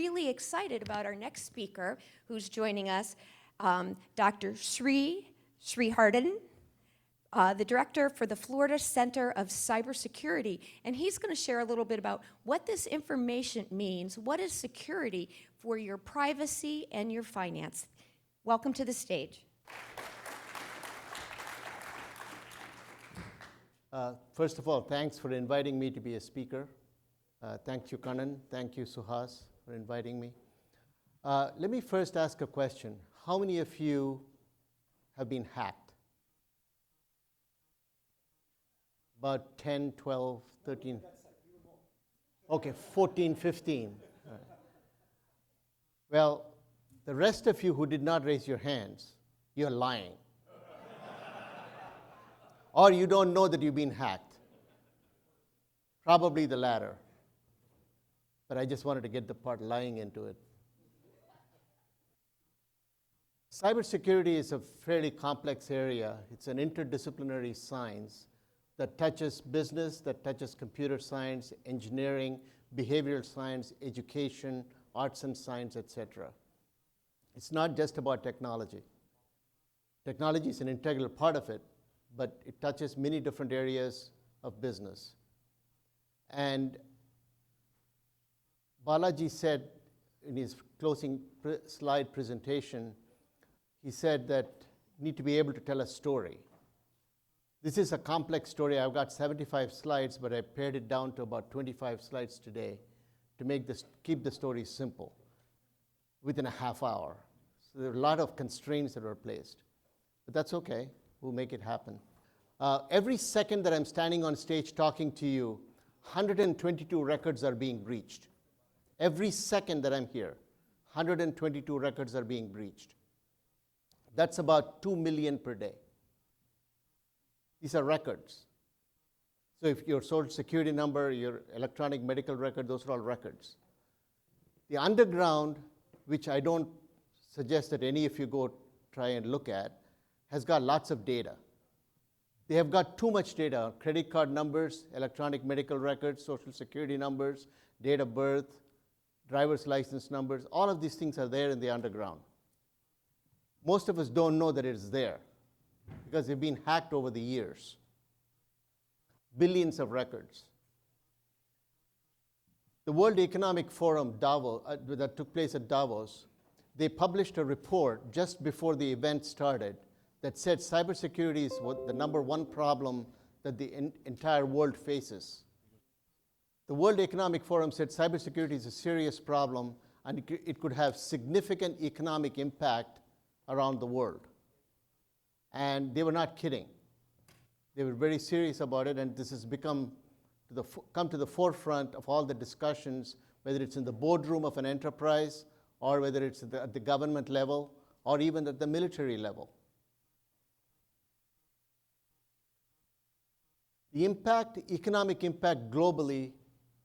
really excited about our next speaker who's joining us, Dr. Sridharan, the director for the Florida Center of Cybersecurity. And he's going to share a little bit about what this information means, what is security for your privacy and your finance. Welcome to the stage. First of all, thanks for inviting me to be a speaker. Thank you, Kannan. Thank you, Suhas, for inviting me. Let me first ask a question. How many of you have been hacked? About 10, 12, 13? Okay, 14, 15. Right. Well, the rest of you who did not raise your hands, you're lying. Or you don't know that you've been hacked. Probably the latter. But I just wanted to get the part lying into it. Cybersecurity is a fairly complex area. It's an interdisciplinary science that touches business, that touches computer science, engineering, behavioral science, education, arts and science, etc. It's not just about technology. Technology is an integral part of it, but it touches many different areas of business. And Balaji said in his closing slide presentation, he said that you need to be able to tell a story. This is a complex story. I've got 75 slides, but I pared it down to about 25 slides today to keep the story simple within a half hour. So there are a lot of constraints that are placed, but that's okay. We'll make it happen. Every second that I'm standing on stage talking to you, 122 records are being breached. Every second that I'm here, 122 records are being breached. That's about 2 million per day. These are records. So if your social security number, your electronic medical record, those are all records. The underground, which I don't suggest that any of you go try and look at, has got lots of data. They have got too much data: credit card numbers, electronic medical records, social security numbers, date of birth, driver's license numbers. All of these things are there in the underground. Most of us don't know that it's there because they've been hacked over the years. Billions of records. The World Economic Forum Davos, that took place at Davos, they published a report just before the event started that said cybersecurity is the number one problem that the entire world faces. The World Economic Forum said cybersecurity is a serious problem and it could have significant economic impact around the world. And they were not kidding. They were very serious about it, and this has come to the forefront of all the discussions, whether it's in the boardroom of an enterprise, or whether it's at the government level, or even at the military level. The economic impact globally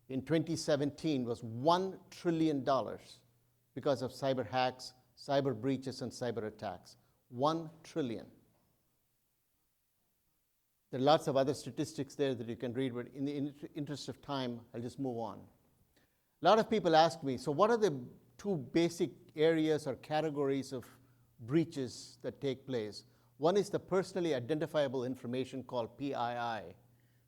in 2017 was $1 trillion because of cyber hacks, cyber breaches, and cyber attacks. 1 trillion. There are lots of other statistics there that you can read, but in the interest of time, I'll just move on. A lot of people ask me, so what are the two basic areas or categories of breaches that take place? One is the personally identifiable information called PII.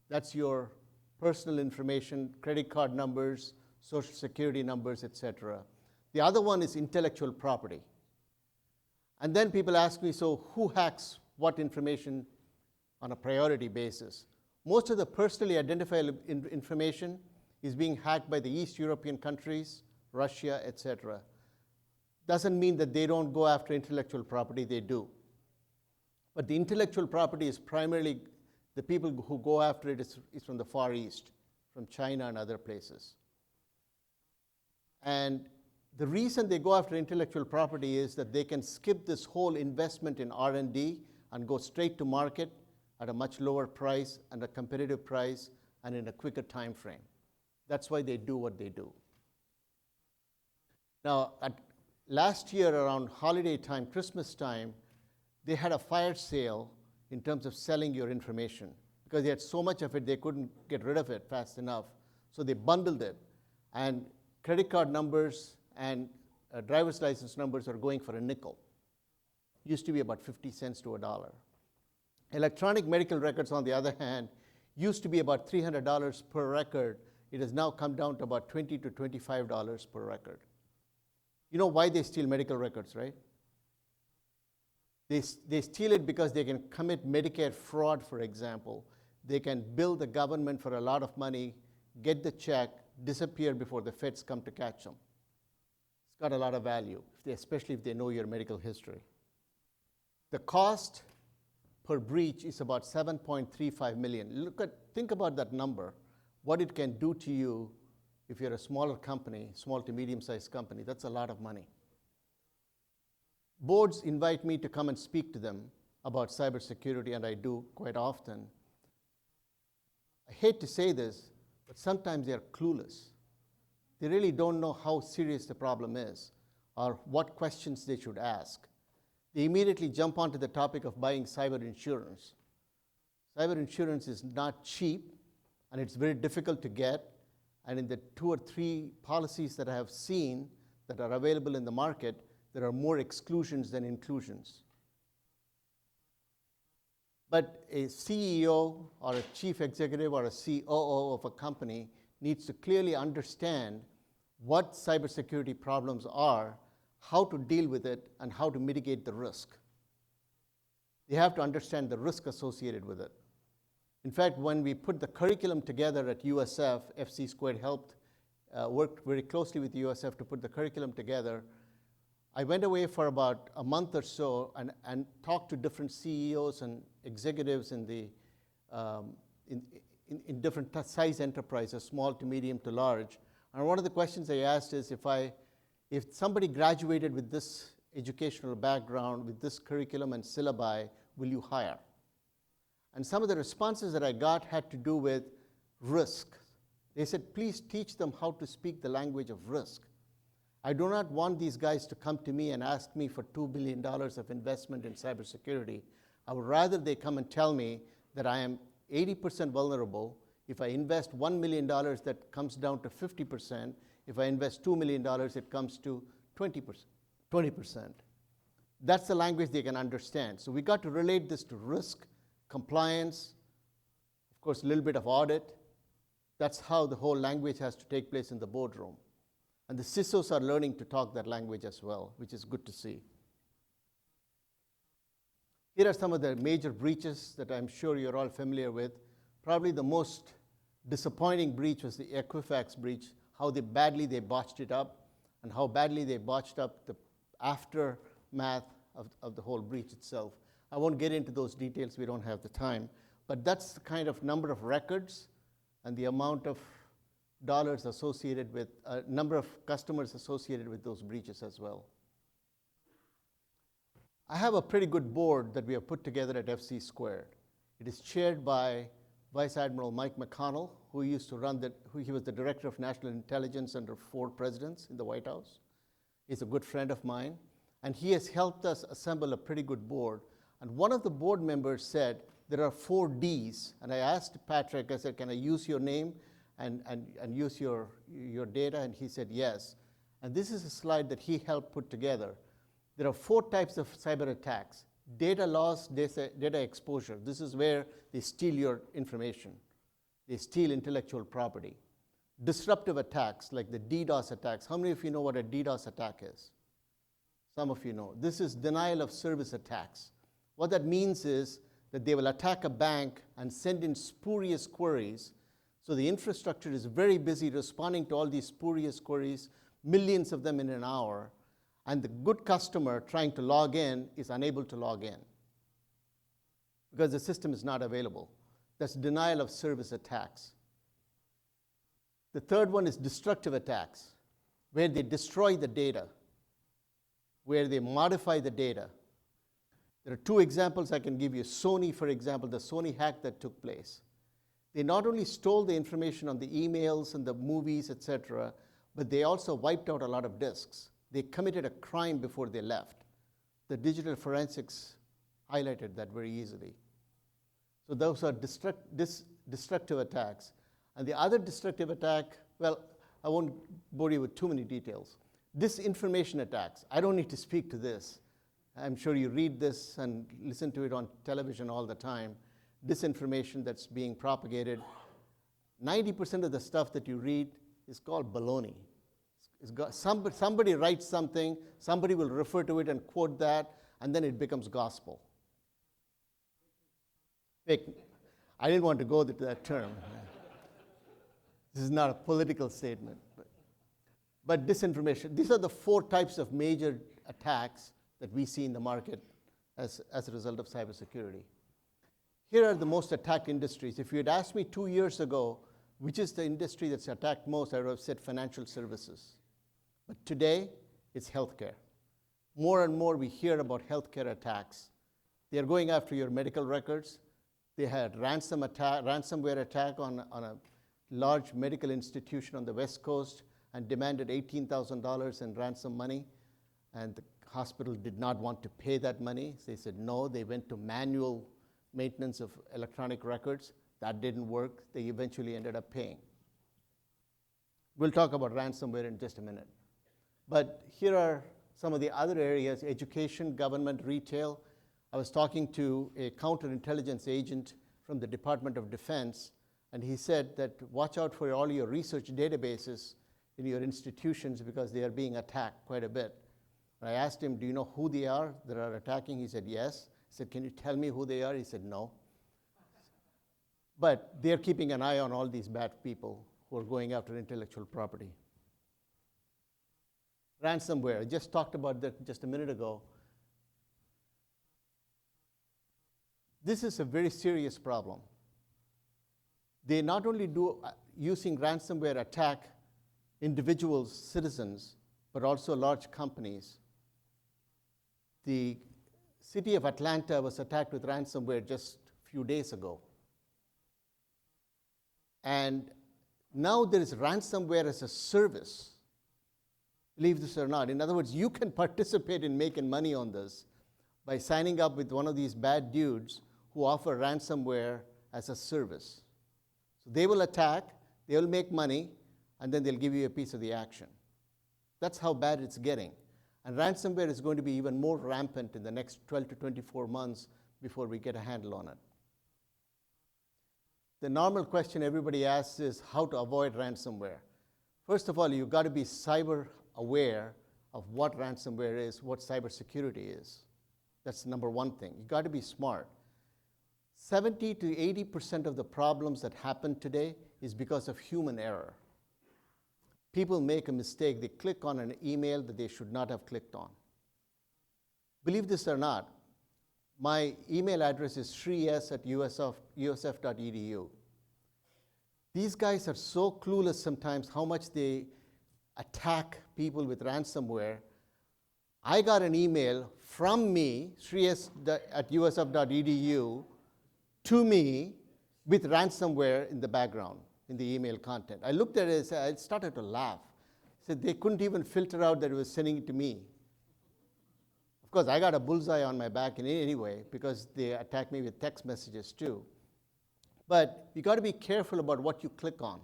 That's your personal information, credit card numbers, social security numbers, etc. The other one is intellectual property. And then people ask me, so who hacks what information on a priority basis? Most of the personally identifiable information is being hacked by the East European countries, Russia, etc. Doesn't mean that they don't go after intellectual property, they do. But the intellectual property is primarily, the people who go after it is from the Far East, from China and other places. And the reason they go after intellectual property is that they can skip this whole investment in R&D and go straight to market at a much lower price and a competitive price and in a quicker time frame. That's why they do what they do. Now, last year around holiday time, Christmas time, they had a fire sale in terms of selling your information. Because they had so much of it, they couldn't get rid of it fast enough. So they bundled it. And credit card numbers and driver's license numbers are going for a nickel. Used to be about 50 cents to a dollar. Electronic medical records, on the other hand, used to be about $300 per record. It has now come down to about $20 to $25 per record. You know why they steal medical records, right? They steal it because they can commit Medicare fraud, for example. They can bill the government for a lot of money, get the check, disappear before the feds come to catch them. It's got a lot of value, especially if they know your medical history. The cost per breach is about $7.35 million. Think about that number, what it can do to you if you're a smaller company, small to medium-sized company. That's a lot of money. Boards invite me to come and speak to them about cybersecurity, and I do quite often. I hate to say this, but sometimes they're clueless. They really don't know how serious the problem is or what questions they should ask. They immediately jump onto the topic of buying cyber insurance. Cyber insurance is not cheap, and it's very difficult to get. And in the 2 or 3 policies that I have seen that are available in the market, there are more exclusions than inclusions. But a CEO or a chief executive or a COO of a company needs to clearly understand what cybersecurity problems are, how to deal with it, and how to mitigate the risk. They have to understand the risk associated with it. In fact, when we put the curriculum together at USF, FC Squared helped, worked very closely with USF to put the curriculum together. I went away for about a month or so and talked to different CEOs and executives in different size enterprises, small to medium to large. And one of the questions I asked is, if somebody graduated with this educational background, with this curriculum and syllabi, will you hire? And some of the responses that I got had to do with risk. They said, please teach them how to speak the language of risk. I do not want these guys to come to me and ask me for $2 billion of investment in cybersecurity. I would rather they come and tell me that I am 80% vulnerable. If I invest $1 million, that comes down to 50%. If I invest $2 million, it comes to 20%. That's the language they can understand. So we got to relate this to risk, compliance, of course, a little bit of audit. That's how the whole language has to take place in the boardroom. And the CISOs are learning to talk that language as well, which is good to see. Here are some of the major breaches that I'm sure you're all familiar with. Probably the most disappointing breach was the Equifax breach, how badly they botched it up, and how badly they botched up the aftermath of the whole breach itself. I won't get into those details, we don't have the time, but that's the kind of number of records and the amount of dollars associated with, number of customers associated with those breaches as well. I have a pretty good board that we have put together at FC Squared. It is chaired by Vice Admiral Mike McConnell, who used to run he was the Director of National Intelligence under 4 presidents in the White House. He's a good friend of mine, and he has helped us assemble a pretty good board. And one of the board members said, there are 4 Ds, and I asked Patrick, I said, can I use your name and use your data? And he said yes. And this is a slide that he helped put together. There are 4 types of cyber attacks. Data loss, data exposure. This is where they steal your information. They steal intellectual property. Disruptive attacks, like the DDoS attacks. How many of you know what a DDoS attack is? Some of you know. This is denial of service attacks. What that means is that they will attack a bank and send in spurious queries. So the infrastructure is very busy responding to all these spurious queries, millions of them in an hour, and the good customer trying to log in is unable to log in because the system is not available. That's denial of service attacks. The third one is destructive attacks, where they destroy the data, where they modify the data. There are 2 examples I can give you. Sony, for example, the Sony hack that took place. They not only stole the information on the emails and the movies, etc., but they also wiped out a lot of disks. They committed a crime before they left. The digital forensics highlighted that very easily. So those are destructive attacks. And the other destructive attack, well, I won't bore you with too many details, Disinformation attacks. I don't need to speak to this. I'm sure you read this and listen to it on television all the time. Disinformation that's being propagated. 90% of the stuff that you read is called baloney. Somebody writes something, somebody will refer to it and quote that, and then it becomes gospel. Fake. I didn't want to go to that term. This is not a political statement. But disinformation. These are the 4 types of major attacks that we see in the market as a result of cybersecurity. Here are the most attacked industries. If you had asked me 2 years ago, which is the industry that's attacked most, I would have said financial services. But today, it's healthcare. More and more we hear about healthcare attacks. They are going after your medical records. They had ransomware attack on a large medical institution on the West Coast and demanded $18,000 in ransom money. And the hospital did not want to pay that money. They said no. They went to manual maintenance of electronic records. That didn't work. They eventually ended up paying. We'll talk about ransomware in just a minute. But here are some of the other areas: education, government, retail. I was talking to a counterintelligence agent from the Department of Defense, and he said that watch out for all your research databases in your institutions because they are being attacked quite a bit. And I asked him, do you know who they are that are attacking? He said, yes. I said, can you tell me who they are? He said, no. But they're keeping an eye on all these bad people who are going after intellectual property. Ransomware, I just talked about that just a minute ago. This is a very serious problem. They not only do, using ransomware, attack individuals, citizens, but also large companies. The city of Atlanta was attacked with ransomware just a few days ago. And now there is ransomware as a service. Believe this or not. In other words, you can participate in making money on this by signing up with one of these bad dudes who offer ransomware as a service. So they will attack, they will make money, and then they'll give you a piece of the action. That's how bad it's getting. And ransomware is going to be even more rampant in the next 12 to 24 months before we get a handle on it. The normal question everybody asks is how to avoid ransomware. First of all, you've got to be cyber aware of what ransomware is, what cybersecurity is. That's number one thing. You've got to be smart. 70 to 80% of the problems that happen today is because of human error. People make a mistake. They click on an email that they should not have clicked on. Believe this or not, my email address is sris@usf.edu. These guys are so clueless sometimes how much they attack people with ransomware. I got an email from me, sris@usf.edu, to me with ransomware in the background, in the email content. I looked at it and I started to laugh. I said they couldn't even filter out that it was sending it to me. Of course, I got a bullseye on my back in any way because they attacked me with text messages too. But you got to be careful about what you click on.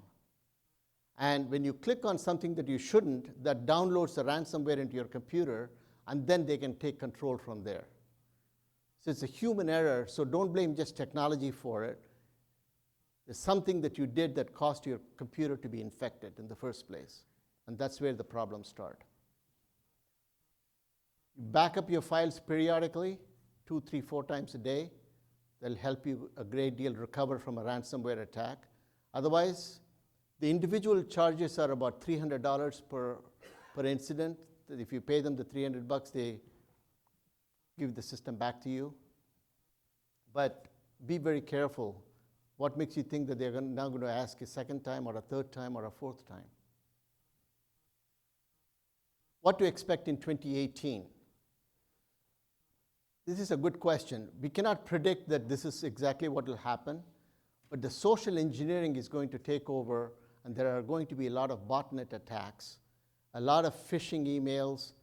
And when you click on something that you shouldn't, that downloads the ransomware into your computer, and then they can take control from there. So it's a human error, so don't blame just technology for it. There's something that you did that caused your computer to be infected in the first place. And that's where the problems start. You back up your files periodically, 2, 3, 4 times a day. That'll help you a great deal recover from a ransomware attack. Otherwise, the individual charges are about $300 per incident. If you pay them the $300, they give the system back to you. But be very careful. What makes you think that they're now going to ask a second time or a third time or a fourth time? What to expect in 2018? This is a good question. We cannot predict that this is exactly what will happen, but the social engineering is going to take over, and there are going to be a lot of botnet attacks, a lot of phishing emails,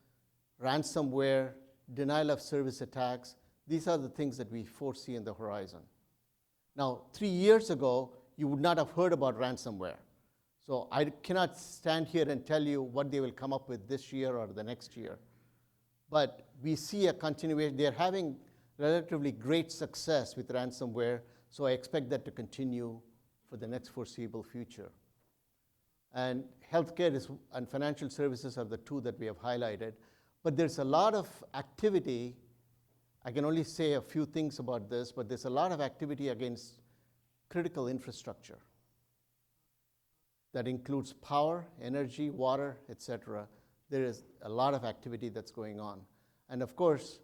ransomware, denial of service attacks. These are the things that we foresee in the horizon. Now, 3 years ago, you would not have heard about ransomware. So I cannot stand here and tell you what they will come up with this year or the next year. But we see a continuation. They're having relatively great success with ransomware, so I expect that to continue for the next foreseeable future. And healthcare and financial services are the two that we have highlighted. But there's a lot of activity. I can only say a few things about this, but there's a lot of activity against critical infrastructure. That includes power, energy, water, etc. There is a lot of activity that's going on. And of course,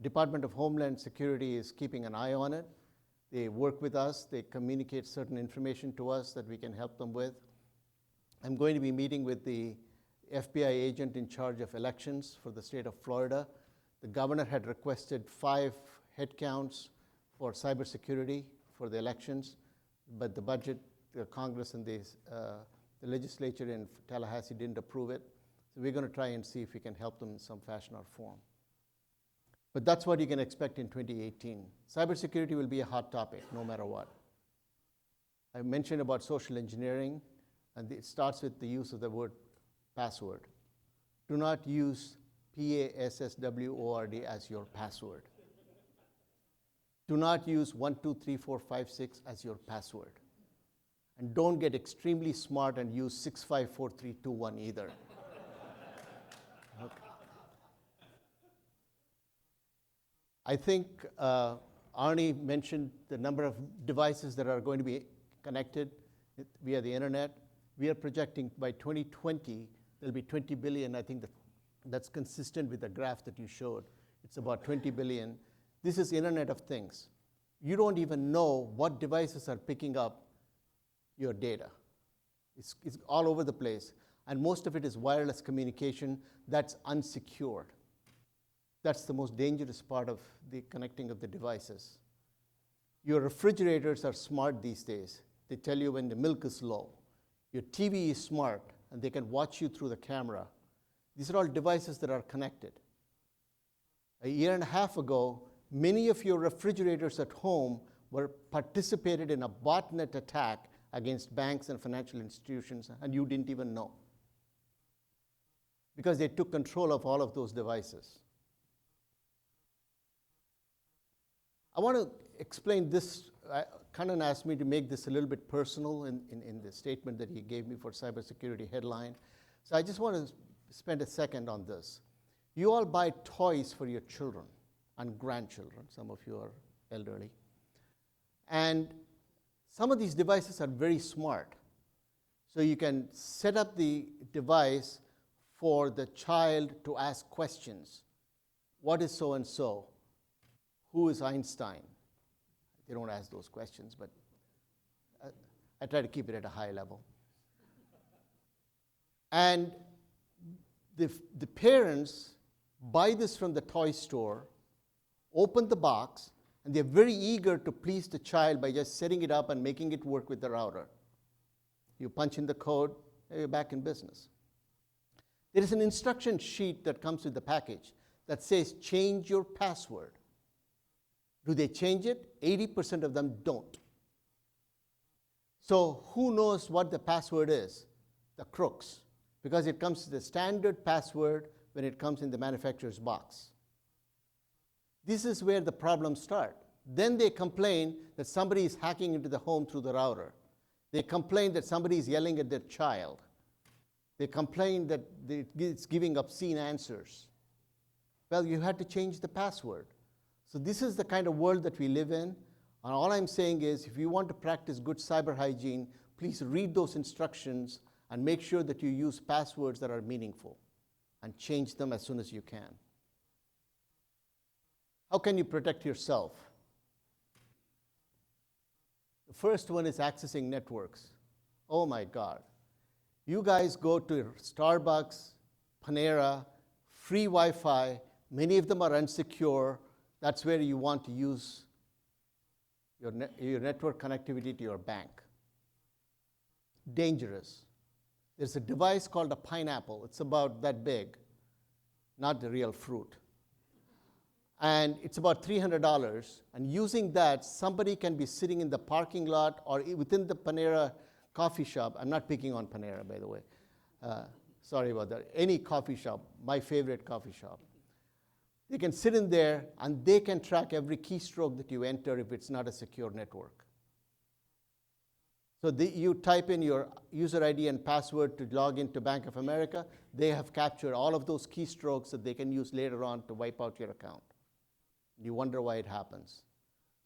Department of Homeland Security is keeping an eye on it. They work with us. They communicate certain information to us that we can help them with. I'm going to be meeting with the FBI agent in charge of elections for the state of Florida. The governor had requested 5 headcounts for cybersecurity for the elections, but the budget, the Congress and the legislature in Tallahassee didn't approve it. So we're going to try and see if we can help them in some fashion or form. But that's what you can expect in 2018. Cybersecurity will be a hot topic, no matter what. I mentioned about social engineering, and it starts with the use of the word password. Do not use PASSWORD as your password. Do not use 123456 as your password. And don't get extremely smart and use 654321 either. Okay. I think Arnie mentioned the number of devices that are going to be connected via the internet. We are projecting by 2020, there'll be 20 billion. I think that's consistent with the graph that you showed. It's about 20 billion. This is Internet of Things. You don't even know what devices are picking up your data. It's all over the place. And most of it is wireless communication that's unsecured. That's the most dangerous part of the connecting of the devices. Your refrigerators are smart these days. They tell you when the milk is low. Your TV is smart, and they can watch you through the camera. These are all devices that are connected. A year and a half ago, many of your refrigerators at home were participated in a botnet attack against banks and financial institutions, and you didn't even know, because they took control of all of those devices. I want to explain this. Kannan asked me to make this a little bit personal in the statement that he gave me for cybersecurity headline. So I just want to spend a second on this. You all buy toys for your children and grandchildren. Some of you are elderly. And some of these devices are very smart. So you can set up the device for the child to ask questions. What is so-and-so? Who is Einstein? They don't ask those questions, but I try to keep it at a high level. And the parents buy this from the toy store, open the box, and they're very eager to please the child by just setting it up and making it work with the router. You punch in the code, and you're back in business. There is an instruction sheet that comes with the package that says, change your password. Do they change it? 80% of them don't. So who knows what the password is? The crooks, because it comes to the standard password when it comes in the manufacturer's box. This is where the problems start. Then they complain that somebody is hacking into the home through the router. They complain that somebody is yelling at their child. They complain that it's giving obscene answers. Well, you had to change the password. So this is the kind of world that we live in. And all I'm saying is, if you want to practice good cyber hygiene, please read those instructions and make sure that you use passwords that are meaningful and change them as soon as you can. How can you protect yourself? The first one is accessing networks. Oh my God. You guys go to Starbucks, Panera, free Wi-Fi. Many of them are unsecure. That's where you want to use your network connectivity to your bank. Dangerous. There's a device called a pineapple. It's about that big, not the real fruit. And it's about $300. And using that, somebody can be sitting in the parking lot or within the Panera coffee shop, I'm not picking on Panera, by the way. Sorry about that. Any coffee shop, my favorite coffee shop. They can sit in there and they can track every keystroke that you enter if it's not a secure network. So you type in your user ID and password to log into Bank of America. They have captured all of those keystrokes that they can use later on to wipe out your account. You wonder why it happens.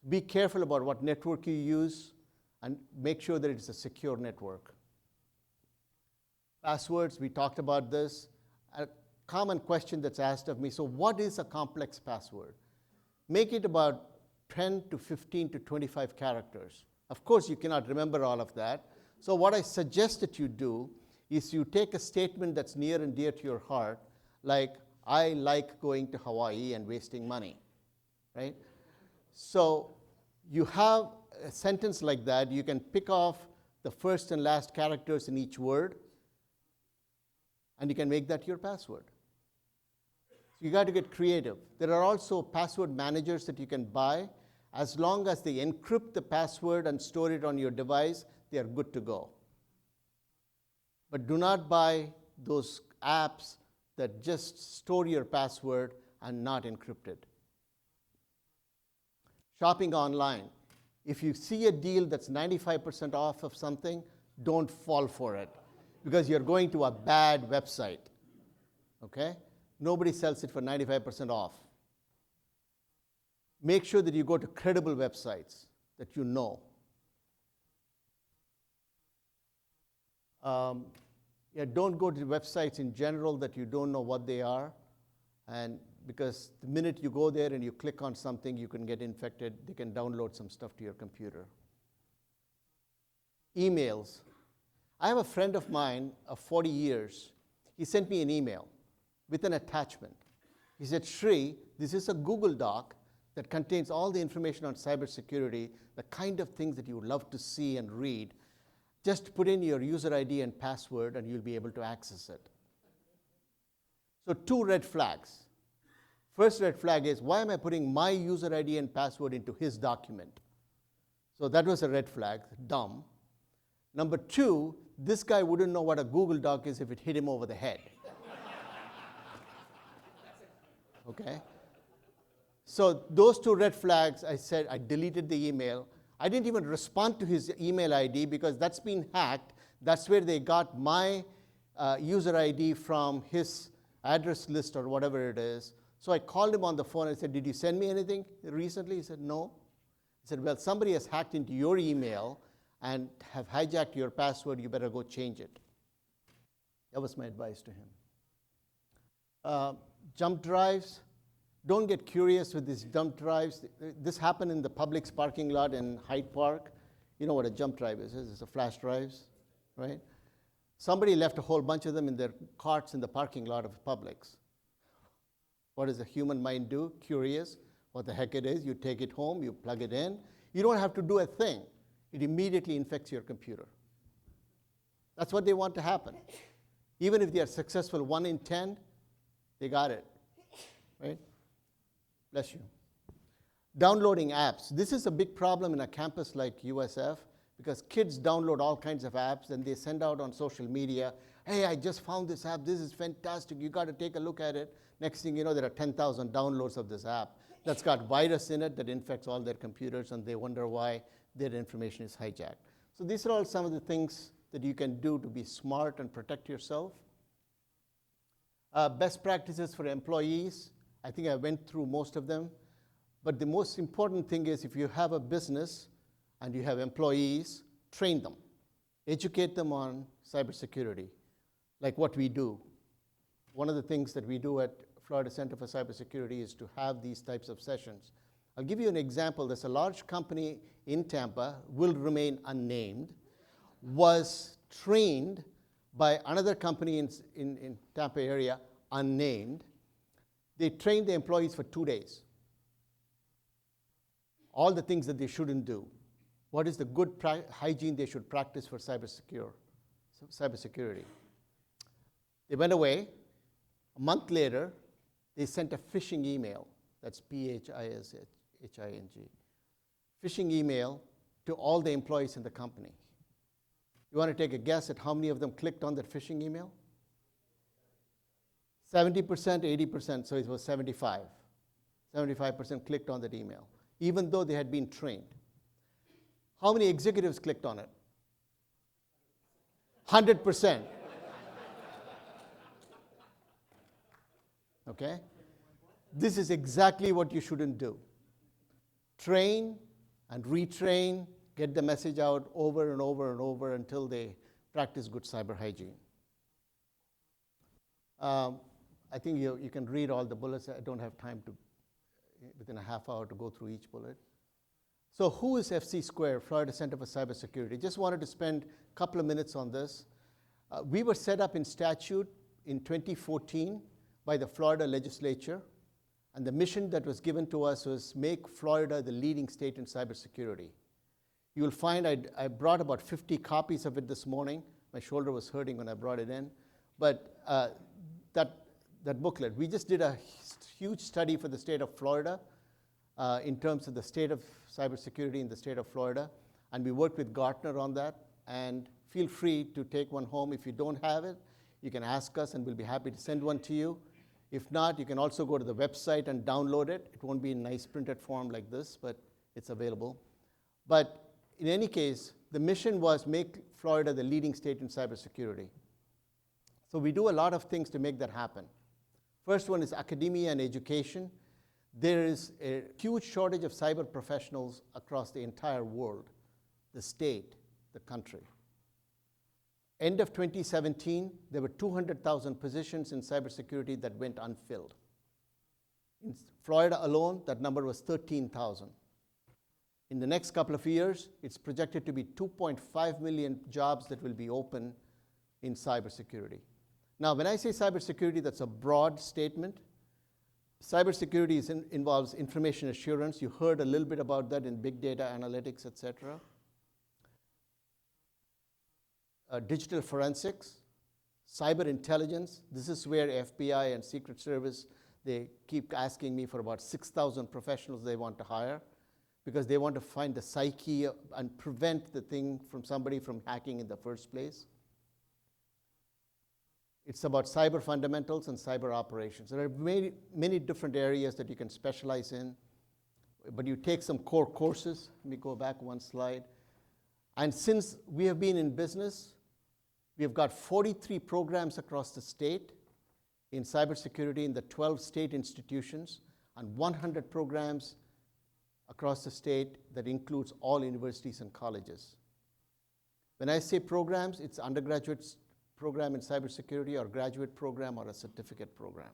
Be careful about what network you use and make sure that it's a secure network. Passwords, we talked about this. A common question that's asked of me, so what is a complex password? Make it about 10 to 15 to 25 characters. Of course, you cannot remember all of that. So what I suggest that you do is you take a statement that's near and dear to your heart, like, I like going to Hawaii and wasting money, right? So you have a sentence like that. You can pick off the first and last characters in each word, and you can make that your password. So you got to get creative. There are also password managers that you can buy. As long as they encrypt the password and store it on your device, they are good to go. But do not buy those apps that just store your password and not encrypt it. Shopping online. If you see a deal that's 95% off of something, don't fall for it because you're going to a bad website. Okay? Nobody sells it for 95% off. Make sure that you go to credible websites that you know. Don't go to websites in general that you don't know what they are, and because the minute you go there and you click on something, you can get infected. They can download some stuff to your computer. Emails. I have a friend of mine of 40 years. He sent me an email with an attachment. He said, Sri, this is a Google Doc that contains all the information on cybersecurity, the kind of things that you would love to see and read. Just put in your user ID and password and you'll be able to access it. So 2 red flags. First red flag is, why am I putting my user ID and password into his document? So that was a red flag, dumb. Number 2, this guy wouldn't know what a Google Doc is if it hit him over the head. Okay? So those 2 red flags, I said, I deleted the email. I didn't even respond to his email ID because that's been hacked. That's where they got my user ID from his address list or whatever it is. So I called him on the phone and said, did you send me anything recently? He said, no. I said, well, somebody has hacked into your email and have hijacked your password. You better go change it. That was my advice to him. Jump drives. Don't get curious with these jump drives. This happened in the Publix parking lot in Hyde Park. You know what a jump drive is. It's a flash drives, right? Somebody left a whole bunch of them in their carts in the parking lot of Publix. What does the human mind do? Curious what the heck it is. You take it home, you plug it in. You don't have to do a thing. It immediately infects your computer. That's what they want to happen. Even if they are successful 1 in 10, they got it, right? Bless you. Downloading apps. This is a big problem in a campus like USF because kids download all kinds of apps and they send out on social media, hey, I just found this app. This is fantastic. You got to take a look at it. Next thing you know, there are 10,000 downloads of this app that's got virus in it that infects all their computers and they wonder why their information is hijacked. So these are all some of the things that you can do to be smart and protect yourself. Best practices for employees. I think I went through most of them. But the most important thing is if you have a business and you have employees, train them. Educate them on cybersecurity, like what we do. One of the things that we do at Florida Center for Cybersecurity is to have these types of sessions. I'll give you an example. There's a large company in Tampa, will remain unnamed, was trained by another company in Tampa area, unnamed. They trained the employees for 2 days. All the things that they shouldn't do. What is the good hygiene they should practice for cybersecurity? They went away. A month later, they sent a phishing email. That's phishing. Phishing email to all the employees in the company. You want to take a guess at how many of them clicked on that phishing email? 70%, 80%, so it was 75. 75% clicked on that email, even though they had been trained. How many executives clicked on it? 100%. Okay? This is exactly what you shouldn't do. Train and retrain, get the message out over and over and over until they practice good cyber hygiene. I think you can read all the bullets. I don't have time to, within a half hour, to go through each bullet. So who is FC Square, Florida Center for Cybersecurity? Just wanted to spend a couple of minutes on this. We were set up in statute in 2014 by the Florida legislature, and the mission that was given to us was make Florida the leading state in cybersecurity. You will find I brought about 50 copies of it this morning. My shoulder was hurting when I brought it in. But that booklet, we just did a huge study for the state of Florida in terms of the state of cybersecurity in the state of Florida, and we worked with Gartner on that. And feel free to take one home. If you don't have it, you can ask us, and we'll be happy to send one to you. If not, you can also go to the website and download it. It won't be in nice printed form like this, but it's available. But in any case, the mission was make Florida the leading state in cybersecurity. So we do a lot of things to make that happen. First one is academia and education. There is a huge shortage of cyber professionals across the entire world, the state, the country. End of 2017, there were 200,000 positions in cybersecurity that went unfilled. In Florida alone, that number was 13,000. In the next couple of years, it's projected to be 2.5 million jobs that will be open in cybersecurity. Now, when I say cybersecurity, that's a broad statement. Cybersecurity involves information assurance. You heard a little bit about that in big data analytics, et cetera. Digital forensics, cyber intelligence. This is where FBI and Secret Service, they keep asking me for about 6,000 professionals they want to hire because they want to find the psyche and prevent the thing from somebody from hacking in the first place. It's about cyber fundamentals and cyber operations. There are many different areas that you can specialize in, but you take some core courses. Let me go back one slide. And since we have been in business, we have got 43 programs across the state in cybersecurity in the 12 state institutions and 100 programs across the state that includes all universities and colleges. When I say programs, it's undergraduate program in cybersecurity or graduate program or a certificate program,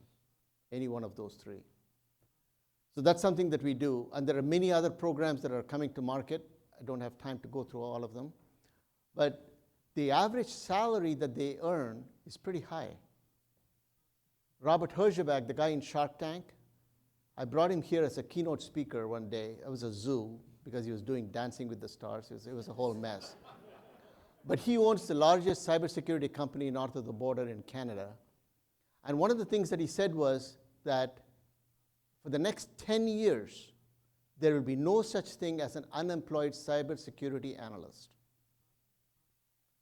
any one of those three. So that's something that we do. And there are many other programs that are coming to market. I don't have time to go through all of them. But the average salary that they earn is pretty high. Robert Herjavec, the guy in Shark Tank, I brought him here as a keynote speaker one day. It was a zoo because he was doing Dancing with the Stars. It was a whole mess. But he owns the largest cybersecurity company north of the border in Canada. And one of the things that he said was that for the next 10 years, there will be no such thing as an unemployed cybersecurity analyst.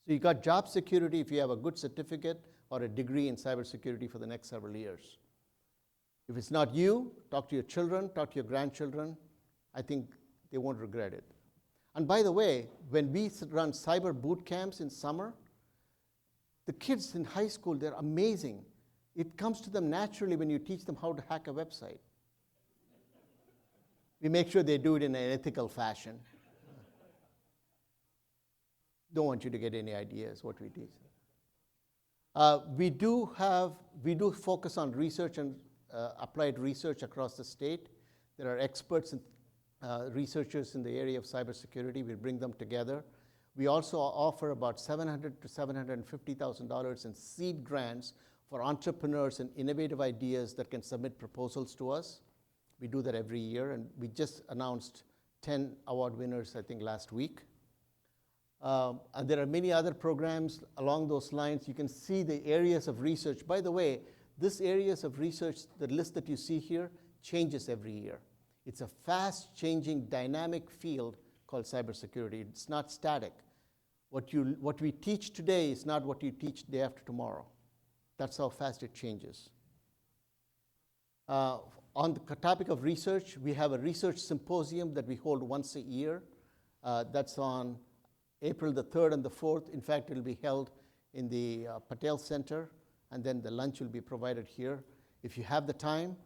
So you got job security if you have a good certificate or a degree in cybersecurity for the next several years. If it's not you, talk to your children, talk to your grandchildren. I think they won't regret it. And by the way, when we run cyber boot camps in summer, the kids in high school, they're amazing. It comes to them naturally when you teach them how to hack a website. We make sure they do it in an ethical fashion. Don't want you to get any ideas what we teach. We do focus on research and applied research across the state. There are experts and researchers in the area of cybersecurity. We bring them together. We also offer about $700,000 to $750,000 in seed grants for entrepreneurs and innovative ideas that can submit proposals to us. We do that every year, and we just announced 10 award winners, I think, last week. And there are many other programs along those lines. You can see the areas of research. By the way, this areas of research, the list that you see here, changes every year. It's a fast-changing, dynamic field called cybersecurity. It's not static. What we teach today is not what you teach day after tomorrow. That's how fast it changes. On the topic of research, we have a research symposium that we hold once a year. That's on April the 3rd and the 4th. In fact, it will be held in the Patel Center, and then the lunch will be provided here. If you have the time,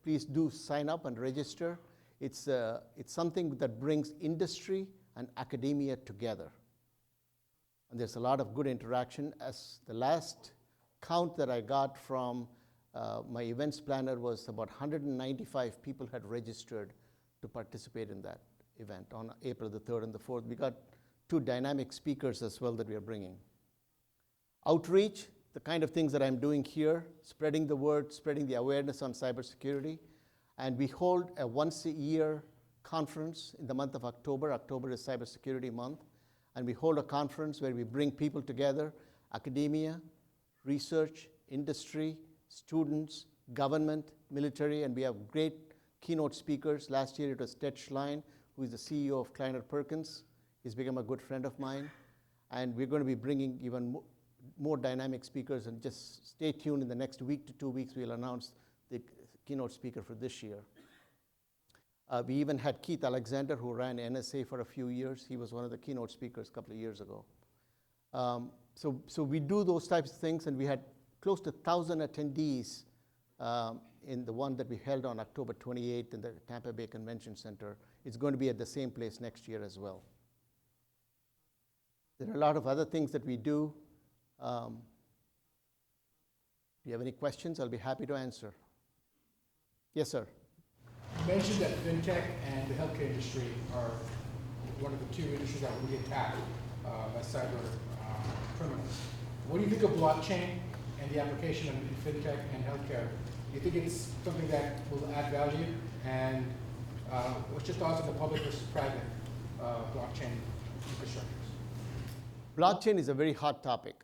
please do sign up and register. It's something that brings industry and academia together. And there's a lot of good interaction. As the last count that I got from my events planner was about 195 people had registered to participate in that event on April the 3rd and the 4th. We got 2 dynamic speakers as well that we are bringing. Outreach, the kind of things that I'm doing here, spreading the word, spreading the awareness on cybersecurity. And we hold a once-a-year conference in the month of October. October is Cybersecurity Month. And we hold a conference where we bring people together, academia, research, industry, students, government, military, and we have great keynote speakers. Last year it was Ted Schlein, who is the CEO of Kleiner Perkins. He's become a good friend of mine. And we're going to be bringing even more dynamic speakers, and just stay tuned. In the next week to 2 weeks, we'll announce the keynote speaker for this year. We even had Keith Alexander, who ran NSA for a few years. He was one of the keynote speakers a couple of years ago. So we do those types of things, and we had close to 1,000 attendees in the one that we held on October 28th in the Tampa Bay Convention Center. It's going to be at the same place next year as well. There are a lot of other things that we do. Do you have any questions? I'll be happy to answer. Yes, sir. You mentioned that fintech and the healthcare industry are one of the 2 industries that will be attacked by cyber criminals. What do you think of blockchain and the application of in fintech and healthcare? Do you think it's something that will add value? And what's your thoughts on the public versus private blockchain infrastructures? Blockchain is a very hot topic.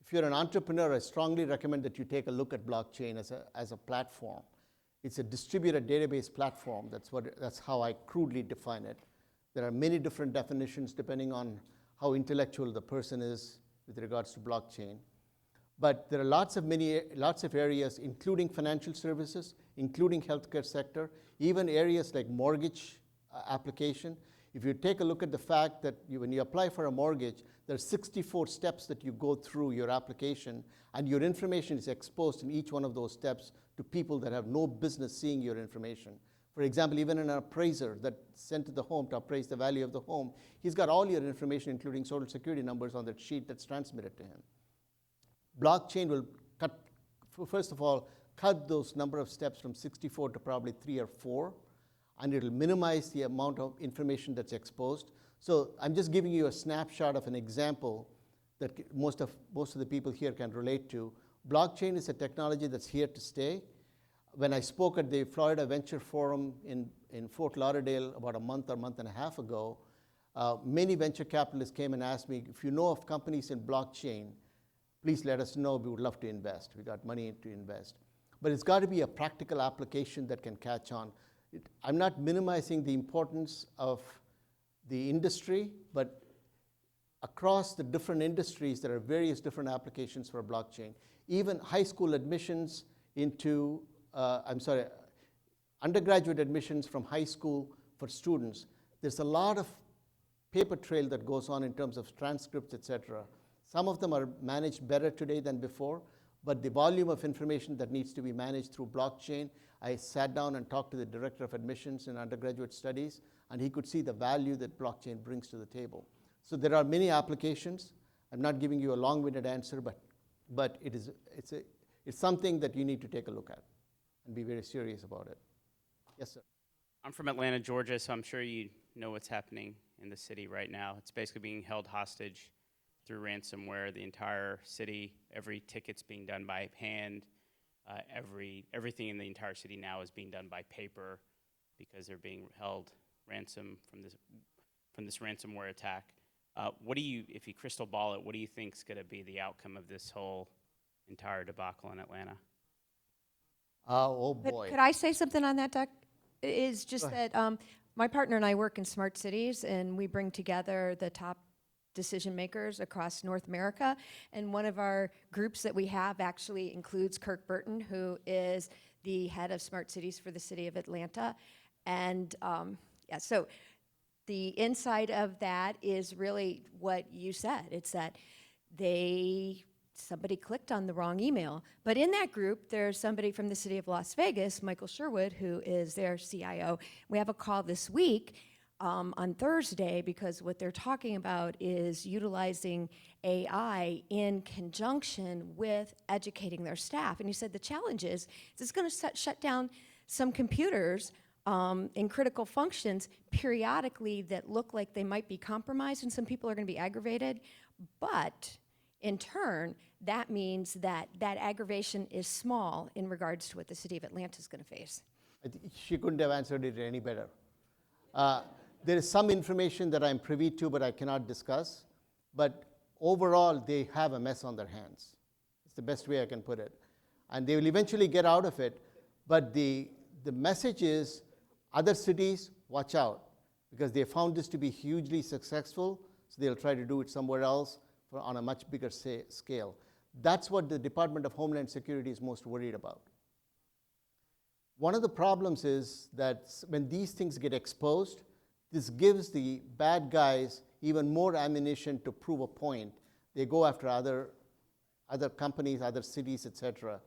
If you're an entrepreneur, I strongly recommend that you take a look at blockchain as a platform. It's a distributed database platform. That's how I crudely define it. There are many different definitions depending on how intellectual the person is with regards to blockchain. But there are lots of areas, including financial services, including healthcare sector, even areas like mortgage application. If you take a look at the fact that when you apply for a mortgage, there are 64 steps that you go through your application, and your information is exposed in each one of those steps to people that have no business seeing your information. For example, even an appraiser that's sent to the home to appraise the value of the home, he's got all your information, including social security numbers, on that sheet that's transmitted to him. Blockchain will first of all, cut those number of steps from 64 to probably 3 or 4, and it'll minimize the amount of information that's exposed. So I'm just giving you a snapshot of an example that most of the people here can relate to. Blockchain is a technology that's here to stay. When I spoke at the Florida Venture Forum in Fort Lauderdale about a month and a half ago, many venture capitalists came and asked me, if you know of companies in blockchain, please let us know. We would love to invest. We got money to invest. But it's got to be a practical application that can catch on. I'm not minimizing the importance of the industry, but across the different industries, there are various different applications for blockchain. Even high school admissions into, undergraduate admissions from high school for students, there's a lot of paper trail that goes on in terms of transcripts, etc. Some of them are managed better today than before, but the volume of information that needs to be managed through blockchain, I sat down and talked to the director of admissions in undergraduate studies, and he could see the value that blockchain brings to the table. So there are many applications. I'm not giving you a long-winded answer, but it's something that you need to take a look at and be very serious about it. Yes, sir. I'm from Atlanta, Georgia, so I'm sure you know what's happening in the city right now. It's basically being held hostage through ransomware. The entire city, every ticket's being done by hand. Everything in the entire city now is being done by paper because they're being held ransom from this ransomware attack. If you crystal ball it, what do you think is going to be the outcome of this whole entire debacle in Atlanta? Oh boy. Could I say something on that, Doc? It's just that my partner and I work in smart cities, and we bring together the top decision makers across North America. And one of our groups that we have actually includes Kirk Burton, who is the head of Smart Cities for the city of Atlanta. And yeah, so the inside of that is really what you said. It's that somebody clicked on the wrong email. But in that group, there's somebody from the city of Las Vegas, Michael Sherwood, who is their CIO. We have a call this week on Thursday, because what they're talking about is utilizing AI in conjunction with educating their staff. And he said the challenge is it's going to shut down some computers in critical functions periodically that look like they might be compromised, and some people are going to be aggravated. But in turn, that means that that aggravation is small in regards to what the city of Atlanta is going to face. I think she couldn't have answered it any better. There is some information that I'm privy to, but I cannot discuss. But overall, they have a mess on their hands. It's the best way I can put it. And they will eventually get out of it. But the message is, other cities, watch out, because they found this to be hugely successful, so they'll try to do it somewhere else on a much bigger scale. That's what the Department of Homeland Security is most worried about. One of the problems is that when these things get exposed, this gives the bad guys even more ammunition to prove a point. They go after other companies, other cities, etc.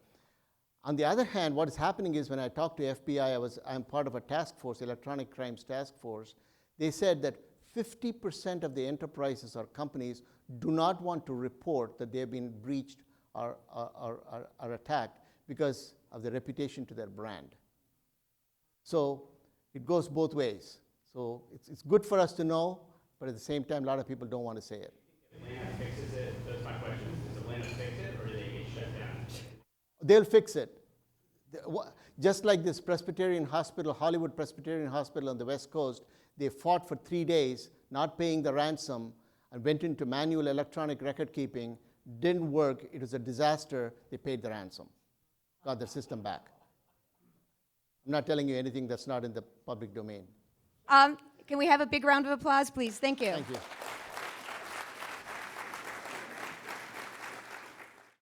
On the other hand, what is happening is when I talk to FBI, I'm part of a task force, electronic crimes task force. They said that 50% of the enterprises or companies do not want to report that they've been breached or attacked because of the reputation to their brand. So it goes both ways. So it's good for us to know, but at the same time, a lot of people don't want to say it. If Atlanta fixes it, that's my question. Does Atlanta fix it, or do they get shut down? They'll fix it. Just like this Presbyterian hospital, Hollywood Presbyterian Hospital on the West Coast, they fought for 3 days, not paying the ransom, and went into manual electronic record keeping. Didn't work. It was a disaster. They paid the ransom, got their system back. I'm not telling you anything that's not in the public domain. Can we have a big round of applause, please? Thank you. Thank you.